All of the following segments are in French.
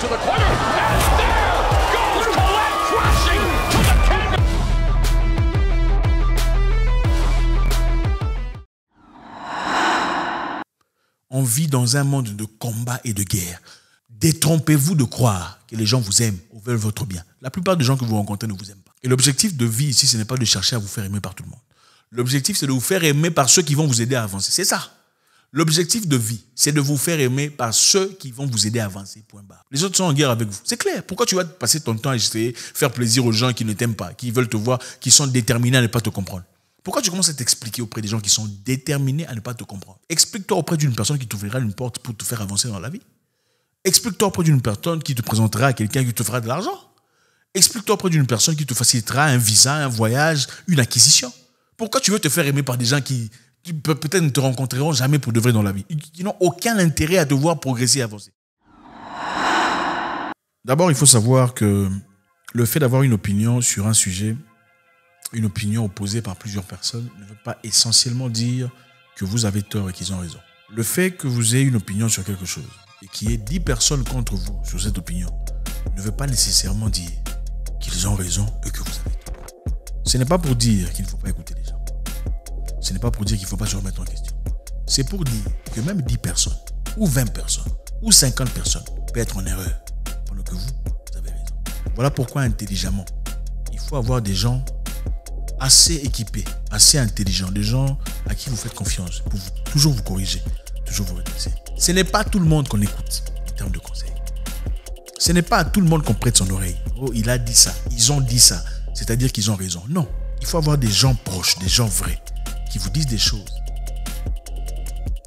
to the corner, and there goes Colette crashing to the canvas. On vit dans un monde de combat et de guerre. Détrompez-vous de croire que les gens vous aiment ou veulent votre bien. La plupart des gens que vous rencontrez ne vous aiment pas. Et l'objectif de vie ici, ce n'est pas de chercher à vous faire aimer par tout le monde. L'objectif, c'est de vous faire aimer par ceux qui vont vous aider à avancer. C'est ça. L'objectif de vie, c'est de vous faire aimer par ceux qui vont vous aider à avancer, point barre. Les autres sont en guerre avec vous. C'est clair. Pourquoi tu vas passer ton temps à essayer de faire plaisir aux gens qui ne t'aiment pas, qui veulent te voir, qui sont déterminés à ne pas te comprendre? Pourquoi tu commences à t'expliquer auprès des gens qui sont déterminés à ne pas te comprendre? Explique-toi auprès d'une personne qui t'ouvrira une porte pour te faire avancer dans la vie. Explique-toi auprès d'une personne qui te présentera à quelqu'un qui te fera de l'argent. Explique-toi auprès d'une personne qui te facilitera un visa, un voyage, une acquisition. Pourquoi tu veux te faire aimer par des gens qui peut-être ne te rencontreront jamais pour de vrai dans la vie, qui n'ont aucun intérêt à te voir progresser et avancer? D'abord, il faut savoir que le fait d'avoir une opinion sur un sujet, une opinion opposée par plusieurs personnes, ne veut pas essentiellement dire que vous avez tort et qu'ils ont raison. Le fait que vous ayez une opinion sur quelque chose et qu'il y ait 10 personnes contre vous sur cette opinion ne veut pas nécessairement dire qu'ils ont raison et que vous avez tort. Ce n'est pas pour dire qu'il ne faut pas écouter les gens. Ce n'est pas pour dire qu'il ne faut pas se remettre en question. C'est pour dire que même 10 personnes, ou 20 personnes, ou 50 personnes peuvent être en erreur pendant que vous avez raison. Voilà pourquoi intelligemment, il faut avoir des gens assez équipés, assez intelligents, des gens à qui vous faites confiance pour toujours vous corriger, toujours vous redresser. Ce n'est pas tout le monde qu'on écoute en termes de conseils. Ce n'est pas à tout le monde qu'on prête son oreille. Oh, il a dit ça, ils ont dit ça, c'est-à-dire qu'ils ont raison. Non, il faut avoir des gens proches, des gens vrais, qui vous disent des choses,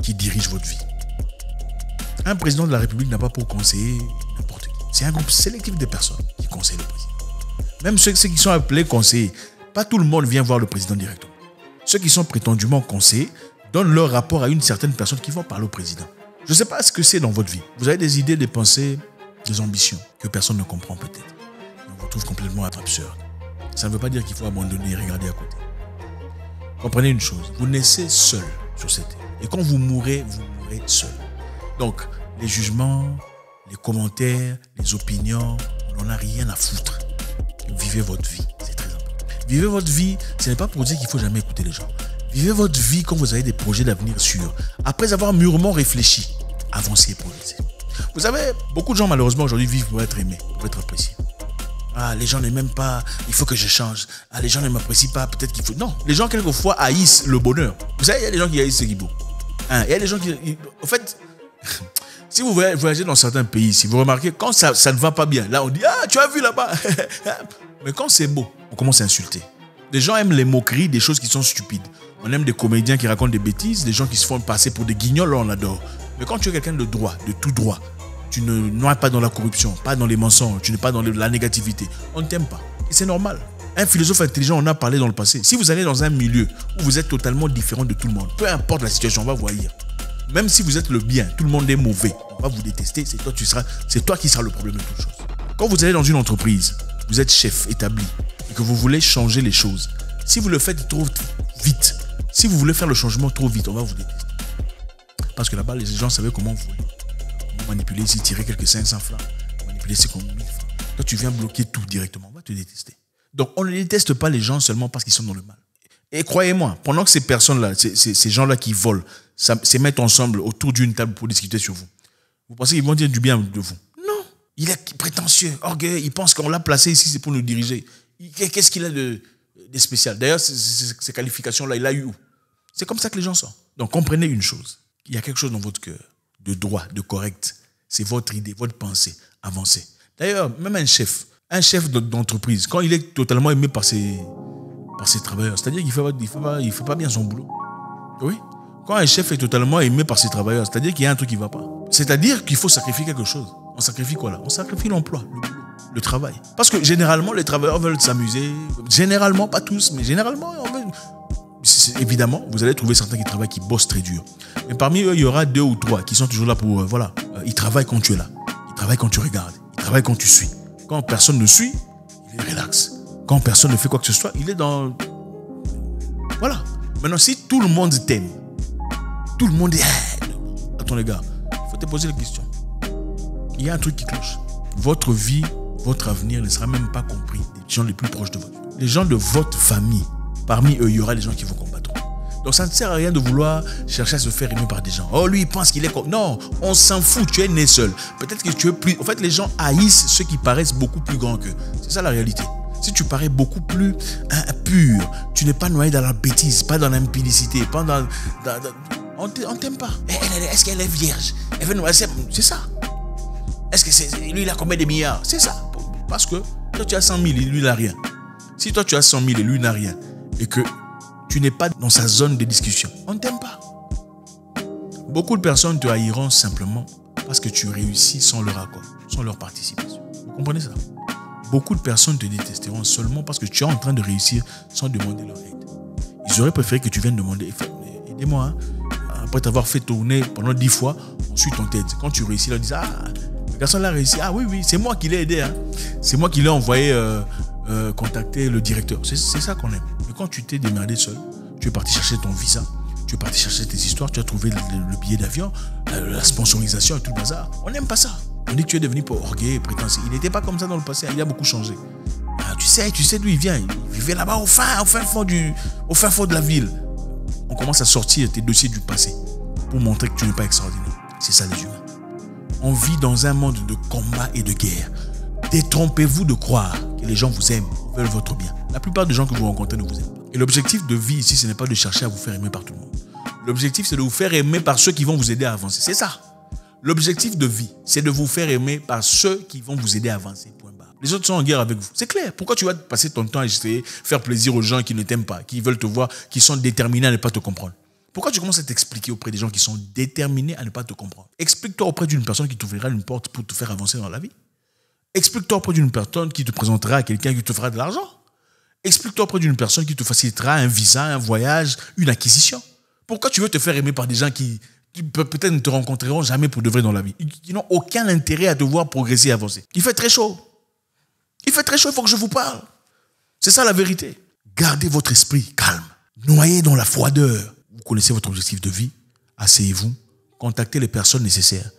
qui dirigent votre vie. Un président de la République n'a pas pour conseiller n'importe qui. C'est un groupe sélectif de personnes qui conseillent le président. Même ceux qui sont appelés conseillers, pas tout le monde vient voir le président directement. Ceux qui sont prétendument conseillers donnent leur rapport à une certaine personne qui va parler au président. Je ne sais pas ce que c'est dans votre vie. Vous avez des idées, des pensées, des ambitions que personne ne comprend peut-être. On vous trouve complètement absurde. Ça ne veut pas dire qu'il faut abandonner et regarder à côté. Comprenez une chose, vous naissez seul sur cette terre. Et quand vous mourrez seul. Donc, les jugements, les commentaires, les opinions, on n'en a rien à foutre. Vivez votre vie, c'est très important. Vivez votre vie, ce n'est pas pour dire qu'il ne faut jamais écouter les gens. Vivez votre vie quand vous avez des projets d'avenir sûrs. Après avoir mûrement réfléchi, avancez et progressez. Vous savez, beaucoup de gens malheureusement aujourd'hui vivent pour être aimés, pour être appréciés. Ah, les gens ne m'aiment pas, il faut que je change. Ah, les gens ne m'apprécient pas, peut-être qu'il faut... Non, les gens quelquefois haïssent le bonheur. Vous savez, il y a des gens qui haïssent ce qui est beau. Il y a des gens qui... En fait, si vous voyagez dans certains pays, si vous remarquez, quand ça ne va pas bien, là on dit « Ah, tu as vu là-bas » Mais quand c'est beau, on commence à insulter. Les gens aiment les moqueries, des choses qui sont stupides. On aime des comédiens qui racontent des bêtises, des gens qui se font passer pour des guignols, là on adore. Mais quand tu es quelqu'un de droit, de tout droit, tu ne noies pas dans la corruption, pas dans les mensonges, tu n'es pas dans la négativité, on ne t'aime pas. Et c'est normal. Un philosophe intelligent en a parlé dans le passé. Si vous allez dans un milieu où vous êtes totalement différent de tout le monde, peu importe la situation, on va vous haïr. Même si vous êtes le bien, tout le monde est mauvais, on va vous détester, c'est toi qui seras le problème de toute chose. Quand vous allez dans une entreprise, vous êtes chef établi et que vous voulez changer les choses, si vous le faites trop vite, si vous voulez faire le changement trop vite, on va vous détester. Parce que là-bas, les gens savaient comment vous manipuler ici, tirer quelques 500 francs, manipuler c'est comme 1000 francs. Toi, tu viens bloquer tout directement, on va te détester. Donc, on ne déteste pas les gens seulement parce qu'ils sont dans le mal. Et croyez-moi, pendant que ces personnes-là, ces gens-là qui volent, se mettent ensemble autour d'une table pour discuter sur vous, vous pensez qu'ils vont dire du bien de vous? Non. Il est prétentieux, orgueilleux, il pense qu'on l'a placé ici, c'est pour nous diriger. Qu'est-ce qu'il a de spécial? D'ailleurs, ces qualifications-là, il l'a eu où? C'est comme ça que les gens sont. Donc, comprenez une chose. Il y a quelque chose dans votre cœur, de droit, de correct. C'est votre idée, votre pensée. Avancez. D'ailleurs, même un chef d'entreprise, quand il est totalement aimé par ses travailleurs, c'est-à-dire qu'il ne fait pas bien son boulot. Oui. Quand un chef est totalement aimé par ses travailleurs, c'est-à-dire qu'il y a un truc qui ne va pas. C'est-à-dire qu'il faut sacrifier quelque chose. On sacrifie quoi là? On sacrifie l'emploi, le boulot, le travail. Parce que généralement, les travailleurs veulent s'amuser. Généralement, pas tous, mais généralement, évidemment, vous allez trouver certains qui travaillent, qui bossent très dur. Mais parmi eux, il y aura 2 ou 3 qui sont toujours là pour... ils travaillent quand tu es là. Ils travaillent quand tu regardes. Ils travaillent quand tu suis. Quand personne ne suit, il est relax. Quand personne ne fait quoi que ce soit, il est dans... Voilà. Maintenant, si tout le monde t'aime, tout le monde est... Attends les gars, il faut te poser la question. Il y a un truc qui cloche. votre vie, votre avenir ne sera même pas compris des gens les plus proches de vous. Les gens de votre famille, parmi eux, il y aura des gens qui vous combattront. Donc ça ne sert à rien de vouloir chercher à se faire aimer par des gens. Oh, lui, il pense qu'il est comme... Non, on s'en fout, tu es né seul. Peut-être que tu es plus... En fait, les gens haïssent ceux qui paraissent beaucoup plus grands qu'eux. C'est ça la réalité. Si tu parais beaucoup plus pur, tu n'es pas noyé dans la bêtise, pas dans l'impudicité, pas dans... On t'aime pas. Est-ce qu'elle est vierge? C'est ça. Est-ce que c'est... Lui, il a combien de milliards? C'est ça. Parce que toi, tu as 100 000 et lui, il n'a rien. Si toi, tu as 100 000 et lui, il n'a rien, et que tu n'es pas dans sa zone de discussion, on ne t'aime pas. Beaucoup de personnes te haïront simplement parce que tu réussis sans leur accord, sans leur participation. Vous comprenez ça? Beaucoup de personnes te détesteront seulement parce que tu es en train de réussir sans demander leur aide. Ils auraient préféré que tu viennes demander, aidez-moi, hein. Après t'avoir fait tourner pendant 10 fois, ensuite on t'aide. Quand tu réussis, ils disent, le garçon l'a réussi. Ah oui, c'est moi qui l'ai aidé. Hein. C'est moi qui l'ai envoyé contacter le directeur. C'est ça qu'on aime. Mais quand tu t'es démerdé seul, tu es parti chercher ton visa, tu es parti chercher tes histoires, tu as trouvé le billet d'avion, la sponsorisation et tout le bazar. On n'aime pas ça. On dit que tu es devenu orgueilleux, prétentieux. Il n'était pas comme ça dans le passé, il a beaucoup changé. Ah, tu sais d'où il vient. Il vivait là-bas au fin fond de la ville. On commence à sortir tes dossiers du passé pour montrer que tu n'es pas extraordinaire. C'est ça les humains. On vit dans un monde de combat et de guerre. Détrompez-vous de croire que les gens vous aiment, veulent votre bien. La plupart des gens que vous rencontrez ne vous aiment pas. Et l'objectif de vie ici, ce n'est pas de chercher à vous faire aimer par tout le monde. L'objectif, c'est de vous faire aimer par ceux qui vont vous aider à avancer. C'est ça. L'objectif de vie, c'est de vous faire aimer par ceux qui vont vous aider à avancer. Point barre. Les autres sont en guerre avec vous. C'est clair. Pourquoi tu vas passer ton temps à essayer de faire plaisir aux gens qui ne t'aiment pas, qui veulent te voir, qui sont déterminés à ne pas te comprendre? Pourquoi tu commences à t'expliquer auprès des gens qui sont déterminés à ne pas te comprendre? Explique-toi auprès d'une personne qui t'ouvrira une porte pour te faire avancer dans la vie. Explique-toi auprès d'une personne qui te présentera à quelqu'un qui te fera de l'argent. Explique-toi auprès d'une personne qui te facilitera un visa, un voyage, une acquisition. Pourquoi tu veux te faire aimer par des gens qui peut-être ne te rencontreront jamais pour de vrai dans la vie? Ils n'ont aucun intérêt à te voir progresser et avancer. Il fait très chaud. Il fait très chaud, il faut que je vous parle. C'est ça la vérité. Gardez votre esprit calme. Noyez dans la froideur. Vous connaissez votre objectif de vie. Asseyez-vous. Contactez les personnes nécessaires.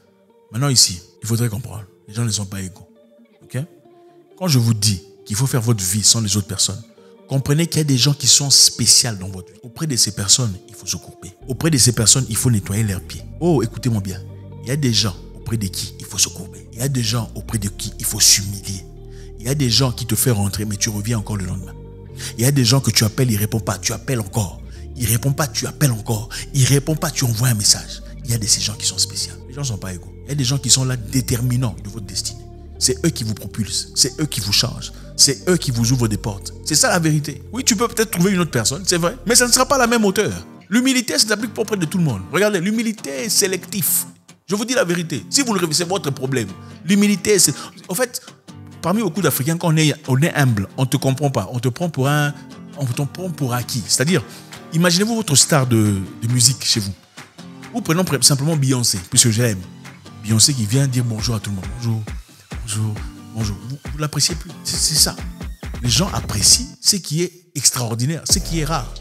Maintenant ici, il faudrait comprendre. Les gens ne sont pas égaux. Okay? Quand je vous dis qu'il faut faire votre vie sans les autres personnes, comprenez qu'il y a des gens qui sont spéciaux dans votre vie. Auprès de ces personnes, il faut se couper. Auprès de ces personnes, il faut nettoyer leurs pieds. Oh, écoutez-moi bien. Il y a des gens auprès de qui il faut se couper. Il y a des gens auprès de qui il faut s'humilier. Il y a des gens qui te font rentrer, mais tu reviens encore le lendemain. Il y a des gens que tu appelles, ils ne répondent pas. Tu appelles encore. Il ne répond pas, tu appelles encore. Il ne répond pas, tu envoies un message. Il y a de ces gens qui sont spéciaux. Les gens ne sont pas égaux. Il y a des gens qui sont là déterminants de votre destinée. C'est eux qui vous propulsent. C'est eux qui vous changent. C'est eux qui vous ouvrent des portes. C'est ça la vérité. Oui, tu peux peut-être trouver une autre personne, c'est vrai. Mais ça ne sera pas la même hauteur. L'humilité, ça s'applique pas auprès de tout le monde. Regardez, l'humilité est sélective. Je vous dis la vérité. Si vous le révisez, c'est votre problème. L'humilité, c'est... En fait, parmi beaucoup d'Africains, quand on est humble, on ne te comprend pas. On te prend pour acquis. C'est-à-dire, imaginez-vous votre star de musique chez vous. Ou prenons simplement Beyoncé, puisque j'aime. Beyoncé qui vient dire bonjour à tout le monde. Bonjour, bonjour, bonjour. Vous ne l'appréciez plus. C'est ça. Les gens apprécient ce qui est extraordinaire, ce qui est rare.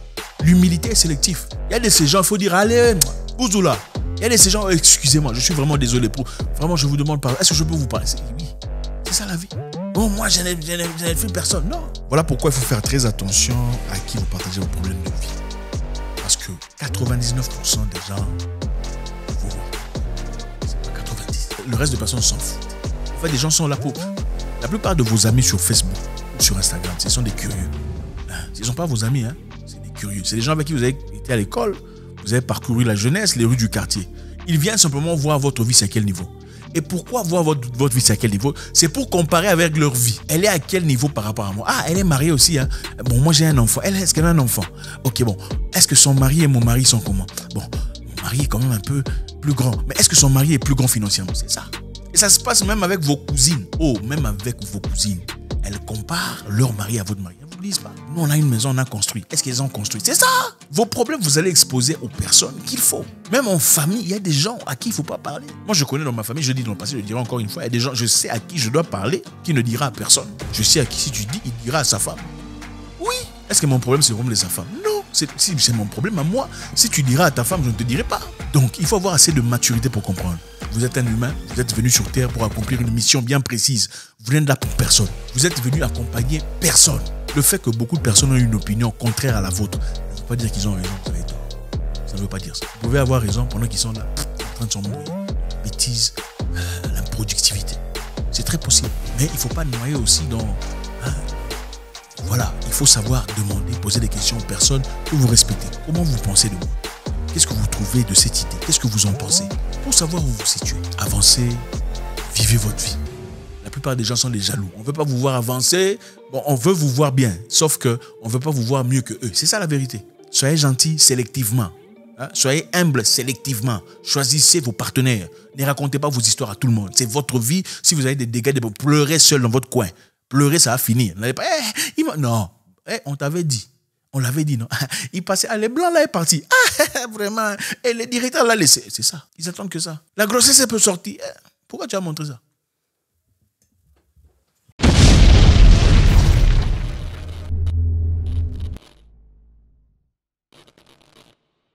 L'humilité est sélective. Il y a de ces gens, il faut dire, allez, Ouzoula. Il y a de ces gens, excusez-moi, je suis vraiment désolé. Vraiment, je vous demande pardon. Est-ce que je peux vous parler? Oui, c'est ça la vie. Bon, moi, je n'ai fait personne. Non. Voilà pourquoi il faut faire très attention à qui vous partagez vos problèmes de vie. Parce que 99% des gens vous voient. C'est pas 90. Le reste des personnes s'en foutent. En fait, les gens sont là pour... La plupart de vos amis sur Facebook ou sur Instagram, ce sont des curieux. Ce ne sont pas vos amis, hein. C'est des curieux. C'est des gens avec qui vous avez été à l'école, vous avez parcouru la jeunesse, les rues du quartier. Ils viennent simplement voir votre vie, c'est à quel niveau. Et pourquoi voir votre vie, c'est à quel niveau? C'est pour comparer avec leur vie. Elle est à quel niveau par rapport à moi? Ah, elle est mariée aussi, hein. Bon, moi j'ai un enfant. Elle, est-ce qu'elle a un enfant? Ok, bon. Est-ce que son mari et mon mari sont comment? Bon, mon mari est quand même un peu plus grand. Mais est-ce que son mari est plus grand financièrement? C'est ça. Et ça se passe même avec vos cousines. Oh, même avec vos cousines. Elles comparent leur mari à votre mari. Elles ne vous disent pas. Nous, on a une maison, on a construit. Est-ce qu'elles ont construit? C'est ça. Vos problèmes, vous allez exposer aux personnes qu'il faut. Même en famille, il y a des gens à qui il ne faut pas parler. Moi, je connais dans ma famille, je dis dans le passé, je le dirai encore une fois, il y a des gens, je sais à qui je dois parler, qui ne dira à personne. Je sais à qui, si tu dis, il dira à sa femme. Oui. Est-ce que mon problème, c'est le problème de sa femme? Non. C'est mon problème à moi. Si tu diras à ta femme, je ne te dirai pas. Donc, il faut avoir assez de maturité pour comprendre. Vous êtes un humain, vous êtes venu sur Terre pour accomplir une mission bien précise. Vous n'êtes là pour personne. Vous êtes venu accompagner personne. Le fait que beaucoup de personnes ont une opinion contraire à la vôtre ne veut pas dire qu'ils ont raison, vous avez tort. Ça ne veut pas dire ça. Vous pouvez avoir raison pendant qu'ils sont là, en train de s'embrouiller. Bêtise, l'improductivité. C'est très possible. Mais il ne faut pas noyer aussi dans... Voilà, il faut savoir demander, poser des questions aux personnes que vous respectez. Comment vous pensez de moi? Qu'est-ce que vous trouvez de cette idée? Qu'est-ce que vous en pensez? Pour savoir où vous situez. Avancez, vivez votre vie. La plupart des gens sont des jaloux. On ne veut pas vous voir avancer. Bon, on veut vous voir bien. Sauf qu'on ne veut pas vous voir mieux que eux. C'est ça la vérité. Soyez gentils sélectivement. Soyez humbles sélectivement. Choisissez vos partenaires. Ne racontez pas vos histoires à tout le monde. C'est votre vie. Si vous avez des dégâts, pleurez seul dans votre coin. Pleurer, ça va finir. N'allez pas, non, on t'avait dit. On l'avait dit, non? Il passait, les blancs là est parti. Vraiment. Et les directeurs l'a laissé. C'est ça. Ils attendent que ça. La grossesse, elle peut sortir. Pourquoi tu as montré ça?